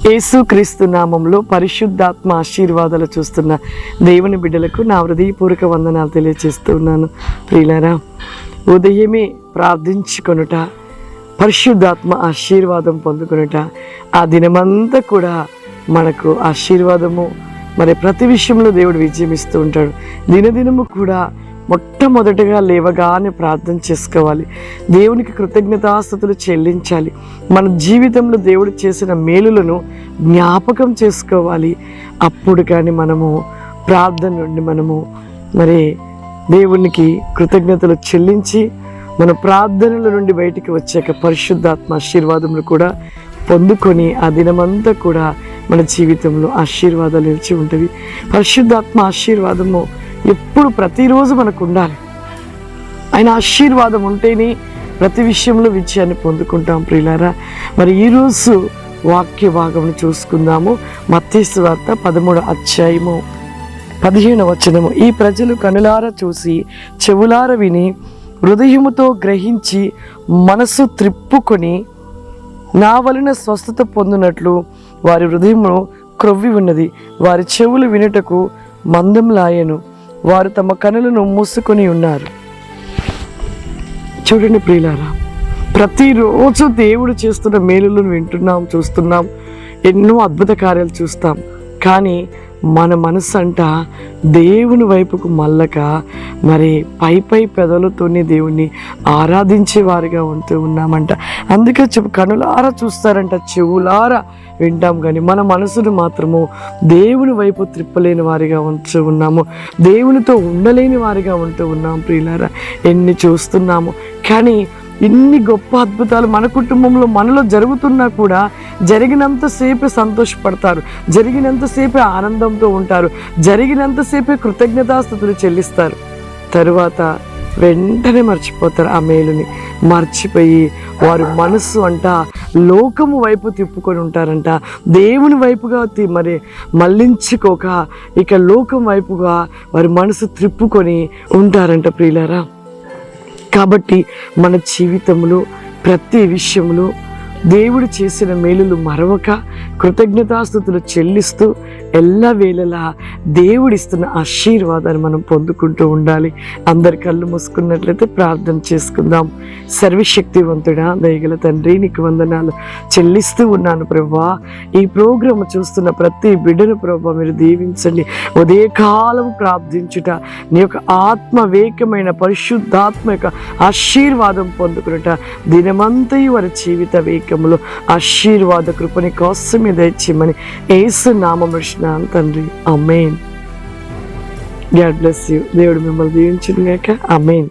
యేసుక్రీస్తు నామంలో పరిశుద్ధాత్మ ఆశీర్వాదాలు చూస్తున్న దేవుని బిడ్డలకు నా హృదయపూర్వక వందనాలు తెలియజేస్తూ ఉన్నాను. ప్రియులారా, ఉదయమే ప్రార్థించుకొనుట, పరిశుద్ధాత్మ ఆశీర్వాదం పొందుకొనుట, ఆ దినమంతా కూడా మనకు ఆశీర్వాదము. మరి ప్రతి విషయంలో దేవుడు విజయం ఇస్తూ ఉంటాడు. దినదినము కూడా మొట్టమొదటగా లేవగానే ప్రార్థన చేసుకోవాలి. దేవునికి కృతజ్ఞతాస్తుతులు చెల్లించాలి. మన జీవితంలో దేవుడు చేసిన మేలులను జ్ఞాపకం చేసుకోవాలి. అప్పుడు కానీ మనము ప్రార్థన నుండి మరి దేవునికి కృతజ్ఞతలు చెల్లించి మన ప్రార్థనల నుండి బయటికి వచ్చాక పరిశుద్ధాత్మ ఆశీర్వాదములు కూడా పొందుకొని ఆ దినమంతా కూడా మన జీవితంలో ఆశీర్వాదాలు నిలిచి ఉంటుంది. పరిశుద్ధాత్మ ఆశీర్వాదము ఎప్పుడు ప్రతిరోజు మనకు ఉండాలి. ఆయన ఆశీర్వాదం ఉంటేనే ప్రతి విషయంలో విజయాన్ని పొందుకుంటాం. ప్రియులారా, మరి ఈరోజు వాక్య భాగమును చూసుకుందాము. మత్తయి సువార్త 13వ అధ్యాయము 15వ వచనము. ఈ ప్రజలు కనులారా చూసి చెవులార విని హృదయముతో గ్రహించి మనసు త్రిప్పుకొని నా వలన స్వస్థత పొందినట్లు వారి హృదయము క్రొవ్వి ఉన్నది, వారి చెవులు వినుటకు మందంలాయను, వారు తమ కనులను మూసుకొని ఉన్నారు. చూడండి ప్రియులారా, ప్రతిరోజు దేవుడు చేస్తున్న మేలులను వింటున్నాం, చూస్తున్నాం, ఎన్నో అద్భుత కార్యాలు చూస్తాం. కానీ మన మనసు అంట దేవుని వైపుకు మళ్ళక మరి పై పెదవులతోనే దేవుణ్ణి ఆరాధించే వారిగా ఉంటూ ఉన్నామంట. అందుకే కనులారా చూస్తారంట, చెవులారా వింటాం, కానీ మన మనసును మాత్రము దేవుని వైపు త్రిప్పలేని వారిగా ఉంటూ ఉన్నాము, దేవునితో ఉండలేని వారిగా ఉంటూ ఉన్నాం. ప్రియులారా, ఎన్ని చూస్తున్నాము, కానీ ఇన్ని గొప్ప అద్భుతాలు మన కుటుంబంలో మనలో జరుగుతున్నా కూడా జరిగినంతసేపే సంతోషపడతారు, జరిగినంతసేపే ఆనందంతో ఉంటారు, జరిగినంతసేపే కృతజ్ఞతాస్తుతులు చెల్లిస్తారు. తరువాత వెంటనే మర్చిపోతారు. ఆ మేలుని మర్చిపోయి వారు మనస్సు అంట లోకము వైపు తిప్పుకొని ఉంటారంట. దేవుని వైపుగా మరి మళ్ళించుకోక ఇక లోకం వైపుగా వారి మనసు త్రిప్పుకొని ఉంటారంట. ప్రియులారా, కాబట్టి మన జీవితంలో ప్రతి విషయంలో దేవుడు చేసిన మేలులు మరవక కృతజ్ఞతాస్తుతులు చెల్లిస్తూ ఎల్లవేళలా దేవుడిస్తున్న ఆశీర్వాదాన్ని మనం పొందుకుంటూ ఉండాలి. అందరి కళ్ళు మూసుకున్నట్లయితే ప్రార్థన చేసుకుందాం. సర్వశక్తివంతుడా, దయగల తండ్రి, నీకు వందనాలు చెల్లిస్తూ ఉన్నాను ప్రభువా. ఈ ప్రోగ్రాం చూస్తున్న ప్రతి బిడ్డను ప్రభువా మీరు దీవించండి. ఉదయకాలం ప్రార్థించుట, నీ యొక్క ఆత్మవేకమైన పరిశుద్ధాత్మ యొక్క ఆశీర్వాదం పొందుకునుట, దినమంతయు వారి జీవిత వేకములో ఆశీర్వాద కృపని కోసమే దయచేయమని యేసు నామమున తండ్రి, ఆమేన్. God bless you. దేవుడు మిమ్మల్ని దీవించును గాక. ఆమేన్.